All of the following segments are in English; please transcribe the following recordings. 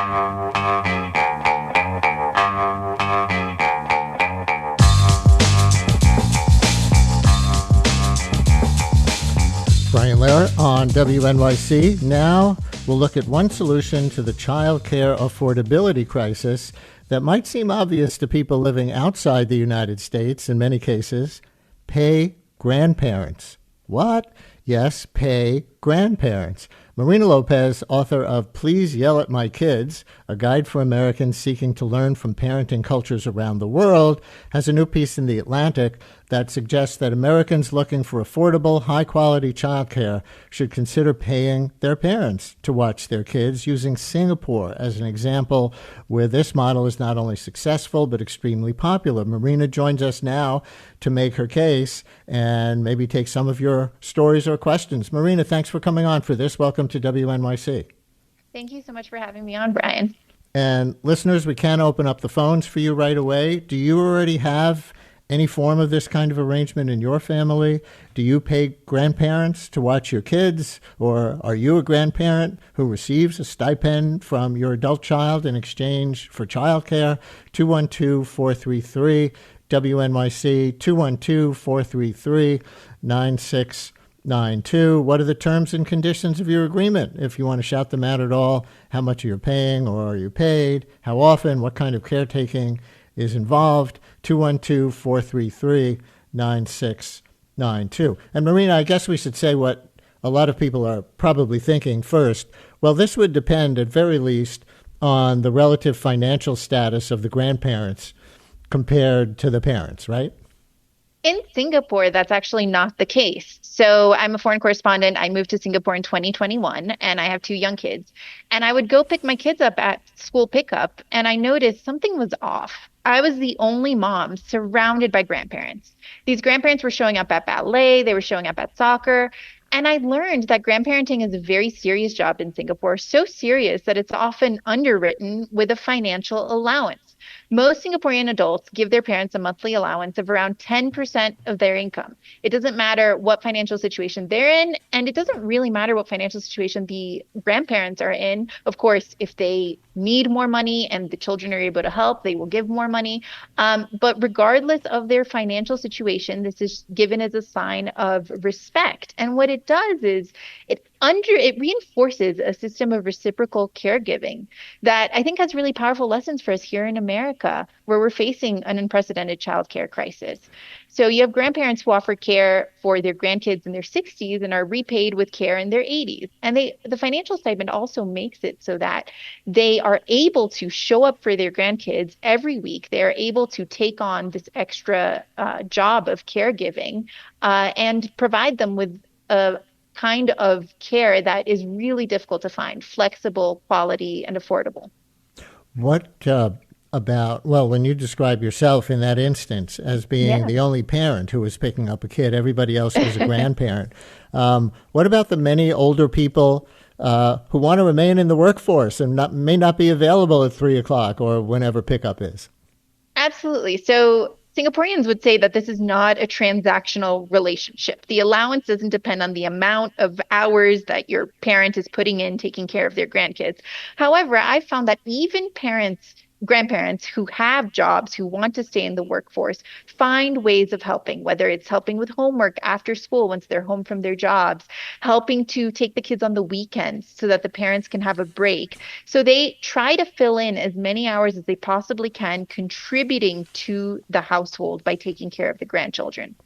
Brian Lehrer on WNYC. Now we'll look at one solution to the child care affordability crisis that might seem obvious to people living outside the United States in many cases. Pay grandparents. What? Yes, pay grandparents. Marina Lopez, author of Please Yell at My Kids, a guide for Americans seeking to learn from parenting cultures around the world, has a new piece in The Atlantic that suggests that Americans looking for affordable, high-quality childcare should consider paying their parents to watch their kids, using Singapore as an example where this model is not only successful but extremely popular. Marina joins us now to make her case and maybe take some of your stories or questions. Marina, thanks for coming on for this. Welcome to WNYC. Thank you so much for having me on, Brian. And listeners, we can open up the phones for you right away. Do you already have any form of this kind of arrangement in your family? Do you pay grandparents to watch your kids? Or are you a grandparent who receives a stipend from your adult child in exchange for childcare? 212-433-WNYC, 212-433-9692. What are the terms and conditions of your agreement? If you want to shout them out at all, how much you're paying or are you paid? How often? What kind of caretaking is involved? 212-433-9692. And Marina, I guess we should say what a lot of people are probably thinking first. Well, this would depend at very least on the relative financial status of the grandparents compared to the parents, right? In Singapore, that's actually not the case. So I'm a foreign correspondent. I moved to Singapore in 2021, and I have two young kids. And I would go pick my kids up at school pickup, and I noticed something was off. I was the only mom surrounded by grandparents. These grandparents were showing up at ballet, they were showing up at soccer. And I learned that grandparenting is a very serious job in Singapore, so serious that it's often underwritten with a financial allowance. Most Singaporean adults give their parents a monthly allowance of around 10% of their income. It doesn't matter what financial situation they're in, and it doesn't really matter what financial situation the grandparents are in. Of course, if they need more money and the children are able to help, they will give more money. But regardless of their financial situation, this is given as a sign of respect. And what it does is it reinforces a system of reciprocal caregiving that I think has really powerful lessons for us here in America, where we're facing an unprecedented childcare crisis. So you have grandparents who offer care for their grandkids in their 60s and are repaid with care in their 80s. And the financial stipend also makes it so that they are able to show up for their grandkids every week. They are able to take on this extra job of caregiving and provide them with a kind of care that is really difficult to find: flexible, quality, and affordable. What when you describe yourself in that instance as being the only parent who was picking up a kid, everybody else was a grandparent. What about the many older people who want to remain in the workforce and may not be available at 3:00 or whenever pickup is? Absolutely. So Singaporeans would say that this is not a transactional relationship. The allowance doesn't depend on the amount of hours that your parent is putting in taking care of their grandkids. However, I found that even grandparents who have jobs, who want to stay in the workforce, find ways of helping, whether it's helping with homework after school once they're home from their jobs, helping to take the kids on the weekends so that the parents can have a break. So they try to fill in as many hours as they possibly can, contributing to the household by taking care of the grandchildren.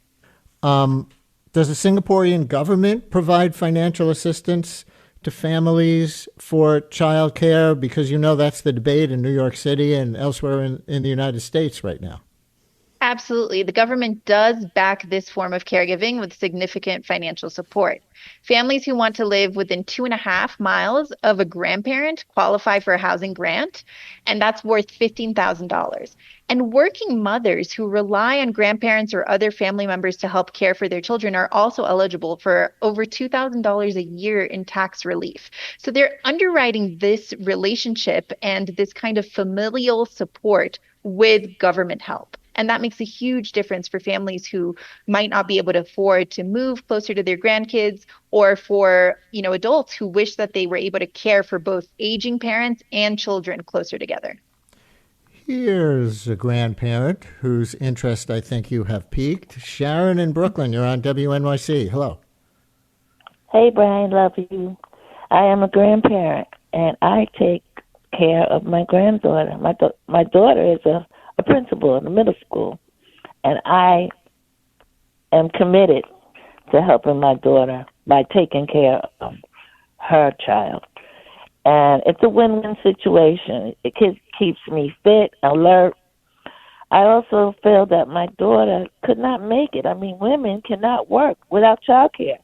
Does the Singaporean government provide financial assistance to families for child care? Because that's the debate in New York City and elsewhere in the United States right now. Absolutely. The government does back this form of caregiving with significant financial support. Families who want to live within 2.5 miles of a grandparent qualify for a housing grant, and that's worth $15,000. And working mothers who rely on grandparents or other family members to help care for their children are also eligible for over $2,000 a year in tax relief. So they're underwriting this relationship and this kind of familial support with government help. And that makes a huge difference for families who might not be able to afford to move closer to their grandkids, or for, adults who wish that they were able to care for both aging parents and children closer together. Here's a grandparent whose interest I think you have piqued. Sharon in Brooklyn, you're on WNYC. Hello. Hey, Brian, love you. I am a grandparent, and I take care of my granddaughter. My daughter is a principal in the middle school, and I am committed to helping my daughter by taking care of her child. And it's a win-win situation. It keeps me fit, alert. I also feel that my daughter could not make it. I mean, women cannot work without child care,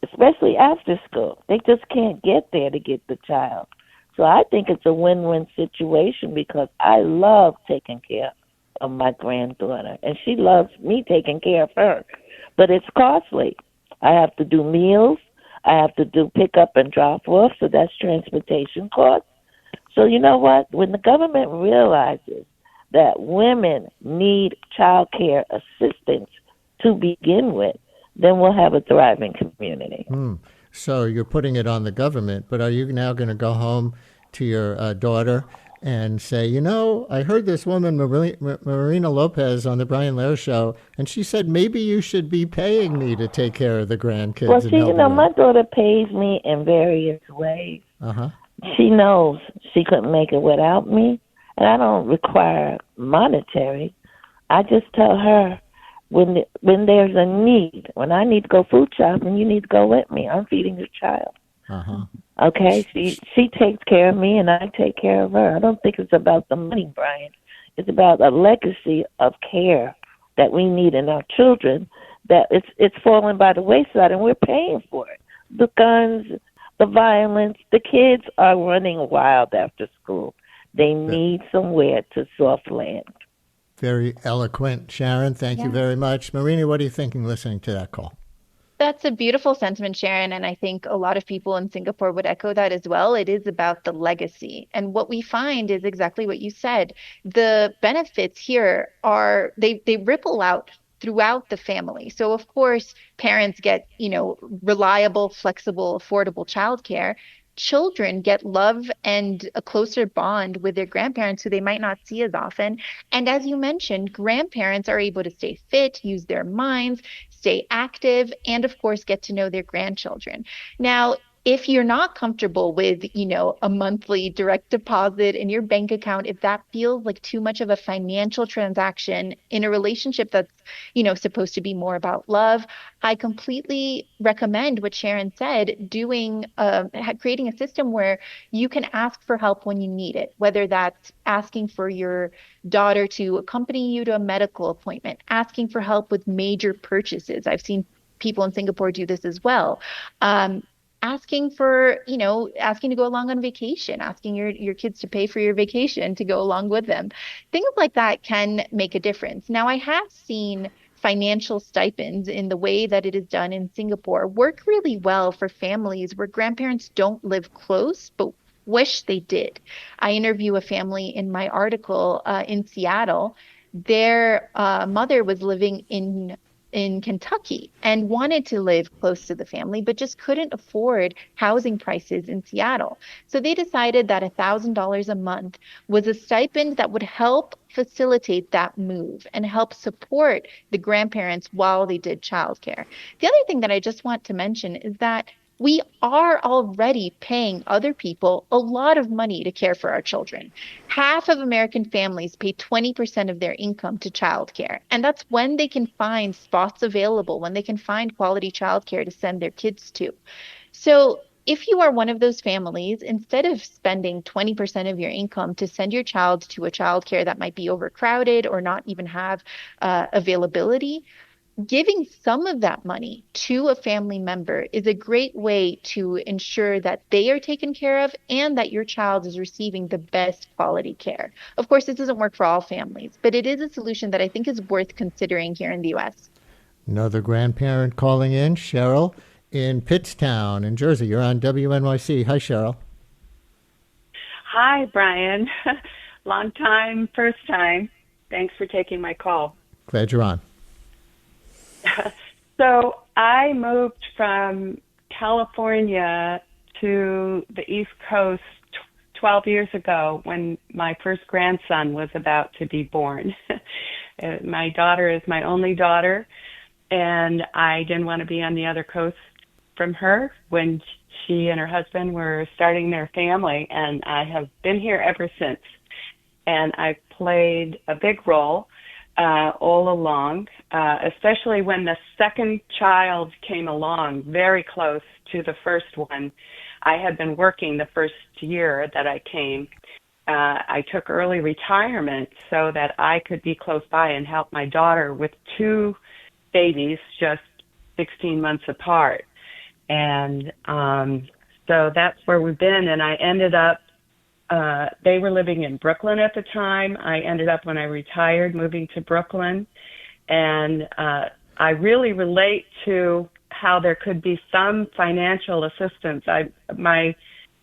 especially after school. They just can't get there to get the child. So I think it's a win-win situation because I love taking care of my granddaughter, and she loves me taking care of her. But it's costly. I have to do meals. I have to do pick up and drop off, so that's transportation costs. So you know what? When the government realizes that women need child care assistance to begin with, then we'll have a thriving community. So you're putting it on the government, but are you now going to go home to your daughter and say, I heard this woman, Marina Lopez, on the Brian Lehrer show, and she said maybe you should be paying me to take care of the grandkids. Well, my daughter pays me in various ways. Uh-huh. She knows she couldn't make it without me, and I don't require monetary. I just tell her when there's a need, when I need to go food shopping, you need to go with me. I'm feeding your child. Uh-huh. Okay, she takes care of me, and I take care of her. I don't think it's about the money, Brian. It's about a legacy of care that we need in our children. That it's falling by the wayside, and we're paying for it. The guns, the violence, the kids are running wild after school. They need somewhere to soft land. Very eloquent, Sharon. Thank you very much. Marina, what are you thinking listening to that call? That's a beautiful sentiment, Sharon, and I think a lot of people in Singapore would echo that as well. It is about the legacy. And what we find is exactly what you said. The benefits here are they ripple out throughout the family. So of course, parents get, reliable, flexible, affordable childcare. Children get love and a closer bond with their grandparents who they might not see as often. And as you mentioned, grandparents are able to stay fit, use their minds, stay active, and of course, get to know their grandchildren. Now, if you're not comfortable with, a monthly direct deposit in your bank account, if that feels like too much of a financial transaction in a relationship that's, supposed to be more about love, I completely recommend what Sharon said, creating a system where you can ask for help when you need it, whether that's asking for your daughter to accompany you to a medical appointment, asking for help with major purchases. I've seen people in Singapore do this as well. Asking to go along on vacation, asking your kids to pay for your vacation to go along with them. Things like that can make a difference. Now, I have seen financial stipends in the way that it is done in Singapore work really well for families where grandparents don't live close, but wish they did. I interview a family in my article in Seattle. Their mother was living in Kentucky and wanted to live close to the family, but just couldn't afford housing prices in Seattle. So they decided that $1,000 a month was a stipend that would help facilitate that move and help support the grandparents while they did childcare. The other thing that I just want to mention is that we are already paying other people a lot of money to care for our children. Half of American families pay 20% of their income to childcare. And that's when they can find spots available, when they can find quality childcare to send their kids to. So if you are one of those families, instead of spending 20% of your income to send your child to a childcare that might be overcrowded or not even have availability, giving some of that money to a family member is a great way to ensure that they are taken care of and that your child is receiving the best quality care. Of course, this doesn't work for all families, but it is a solution that I think is worth considering here in the U.S. Another grandparent calling in, Cheryl in Pittstown in Jersey. You're on WNYC. Hi, Cheryl. Hi, Brian. Long time, first time. Thanks for taking my call. Glad you're on. So I moved from California to the East Coast 12 years ago when my first grandson was about to be born. My daughter is my only daughter, and I didn't want to be on the other coast from her when she and her husband were starting their family, and I have been here ever since. And I've played a big role all along, especially when the second child came along very close to the first one. I had been working the first year that I came. I took early retirement so that I could be close by and help my daughter with two babies just 16 months apart. And so that's where we've been. And I ended up, they were living in Brooklyn at the time. I ended up, when I retired, moving to Brooklyn. And I really relate to how there could be some financial assistance. My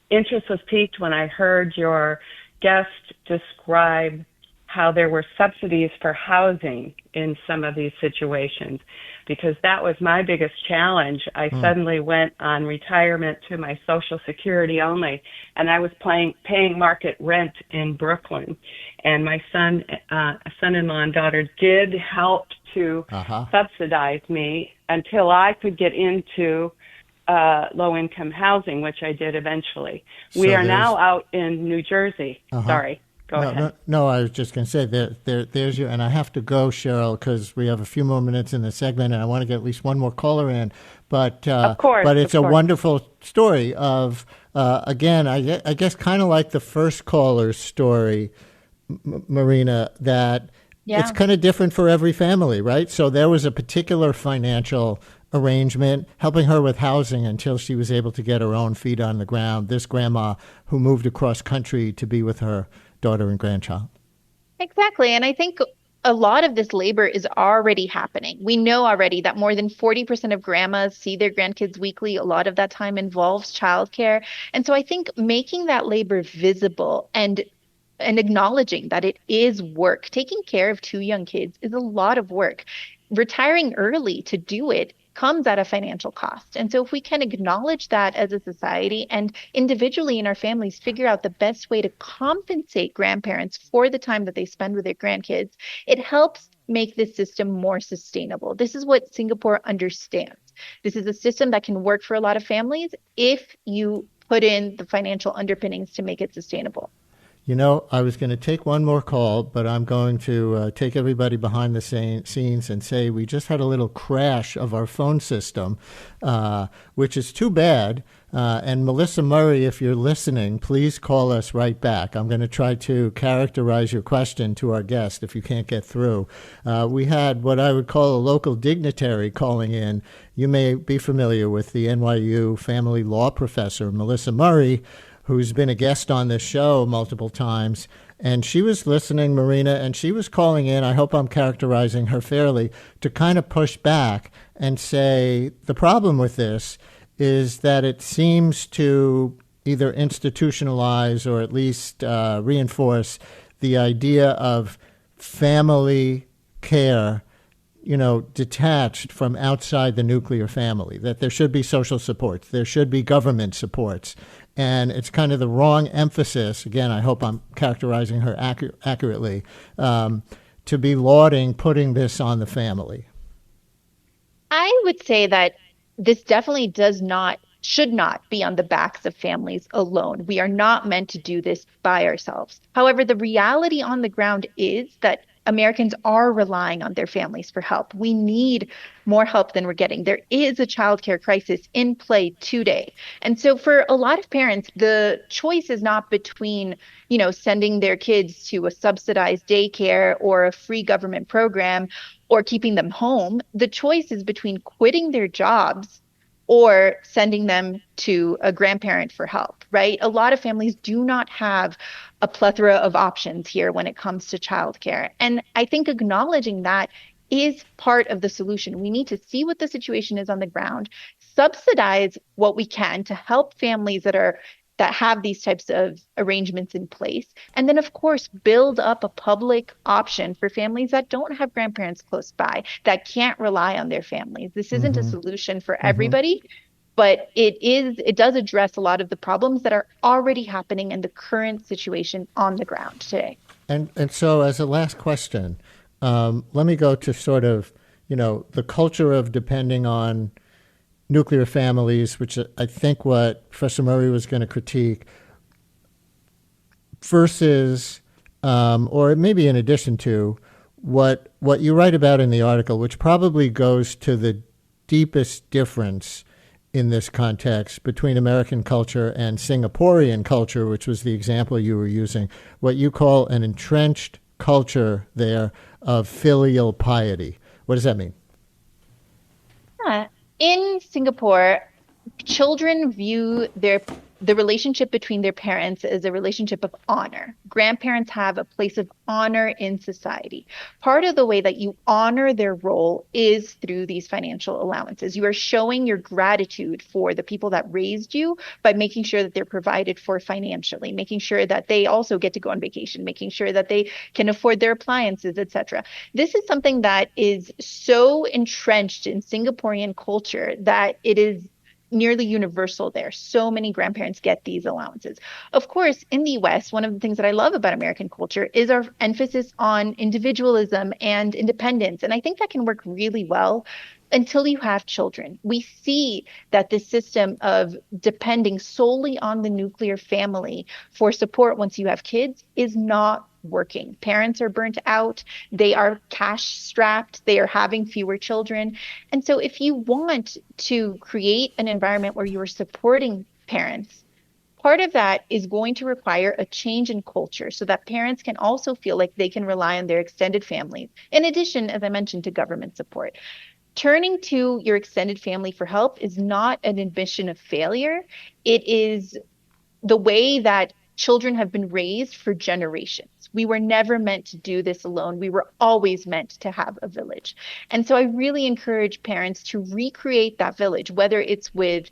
interest was piqued when I heard your guest describe how there were subsidies for housing in some of these situations, because that was my biggest challenge. I suddenly went on retirement to my Social Security only, and I was paying market rent in Brooklyn. And my son-in-law and daughter did help to subsidize me until I could get into low-income housing, which I did eventually. We are now out in New Jersey. Sorry. Go ahead. No, I was just going to say there's you, and I have to go, Cheryl, because we have a few more minutes in the segment, and I want to get at least one more caller in. But of course, but it's a wonderful story of again, I guess kind of like the first caller's story, Marina, that it's kind of different for every family, right? So there was a particular financial arrangement helping her with housing until she was able to get her own feet on the ground. This grandma who moved across country to be with her daughter and grandchild. Exactly. And I think a lot of this labor is already happening. We know already that more than 40% of grandmas see their grandkids weekly. A lot of that time involves childcare. And so I think making that labor visible and acknowledging that it is work, taking care of two young kids is a lot of work. Retiring early to do it comes at a financial cost. And so if we can acknowledge that as a society and individually in our families figure out the best way to compensate grandparents for the time that they spend with their grandkids, it helps make this system more sustainable. This is what Singapore understands. This is a system that can work for a lot of families if you put in the financial underpinnings to make it sustainable. You know, I was going to take one more call, but I'm going to take everybody behind the scenes and say we just had a little crash of our phone system, which is too bad. And Melissa Murray, if you're listening, please call us right back. I'm going to try to characterize your question to our guest if you can't get through. We had what I would call a local dignitary calling in. You may be familiar with the NYU family law professor, Melissa Murray, who's been a guest on this show multiple times. And she was listening, Marina, and she was calling in, I hope I'm characterizing her fairly, to kind of push back and say the problem with this is that it seems to either institutionalize or at least reinforce the idea of family care, you know, detached from outside the nuclear family, that there should be social supports, there should be government supports. And it's kind of the wrong emphasis, again, I hope I'm characterizing her accurately, to be lauding putting this on the family. I would say that this definitely should not be on the backs of families alone. We are not meant to do this by ourselves. However, the reality on the ground is that Americans are relying on their families for help. We need more help than we're getting. There is a childcare crisis in play today. And so for a lot of parents, the choice is not between, sending their kids to a subsidized daycare or a free government program or keeping them home. The choice is between quitting their jobs or sending them to a grandparent for help, right? A lot of families do not have a plethora of options here when it comes to childcare. And I think acknowledging that is part of the solution. We need to see what the situation is on the ground, subsidize what we can to help families that are that have these types of arrangements in place. And then, of course, build up a public option for families that don't have grandparents close by, that can't rely on their families. This isn't a solution for everybody, but it does address a lot of the problems that are already happening in the current situation on the ground today. And so, as a last question, let me go to sort of, the culture of depending on nuclear families, which I think what Professor Murray was going to critique, versus, or maybe in addition to, what you write about in the article, which probably goes to the deepest difference in this context between American culture and Singaporean culture, which was the example you were using, what you call an entrenched culture there of filial piety. What does that mean? In Singapore, children view the relationship between their parents as a relationship of honor. Grandparents have a place of honor in society. Part of the way that you honor their role is through these financial allowances. You are showing your gratitude for the people that raised you by making sure that they're provided for financially, making sure that they also get to go on vacation, making sure that they can afford their appliances, etc. This is something that is so entrenched in Singaporean culture that it is nearly universal there. So many grandparents get these allowances. Of course, in the US, one of the things that I love about American culture is our emphasis on individualism and independence. And I think that can work really well until you have children. We see that the system of depending solely on the nuclear family for support once you have kids is not working. Parents are burnt out. They are cash strapped. They are having fewer children. And so if you want to create an environment where you are supporting parents, part of that is going to require a change in culture so that parents can also feel like they can rely on their extended families, in addition, as I mentioned, to government support. Turning to your extended family for help is not an admission of failure. It is the way that children have been raised for generations. We were never meant to do this alone. We were always meant to have a village. And so I really encourage parents to recreate that village, whether it's with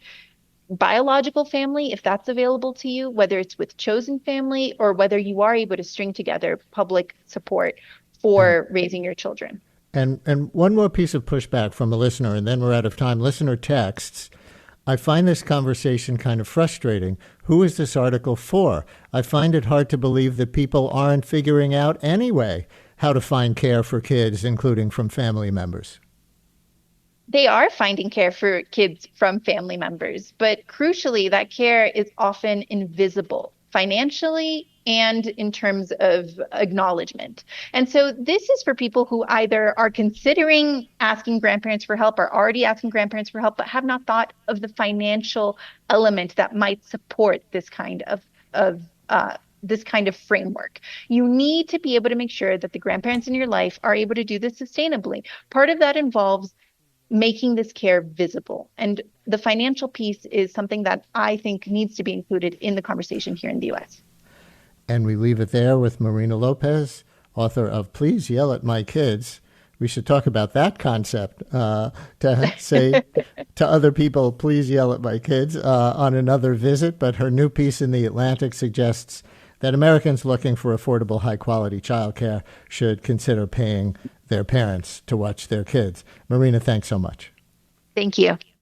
biological family, if that's available to you, whether it's with chosen family, or whether you are able to string together public support for raising your children. And one more piece of pushback from a listener, and then we're out of time. Listener texts, I find this conversation kind of frustrating. Who is this article for? I find it hard to believe that people aren't figuring out anyway how to find care for kids, including from family members. They are finding care for kids from family members, but crucially, that care is often invisible financially and in terms of acknowledgement. And so this is for people who either are considering asking grandparents for help, are already asking grandparents for help, but have not thought of the financial element that might support this kind of framework. You need to be able to make sure that the grandparents in your life are able to do this sustainably. Part of that involves making this care visible. And the financial piece is something that I think needs to be included in the conversation here in the U.S. And we leave it there with Marina Lopez, author of Please Yell at My Kids. We should talk about that concept, to say to other people, please yell at my kids, on another visit. But her new piece in The Atlantic suggests that Americans looking for affordable, high-quality childcare should consider paying their parents to watch their kids. Marina, thanks so much. Thank you.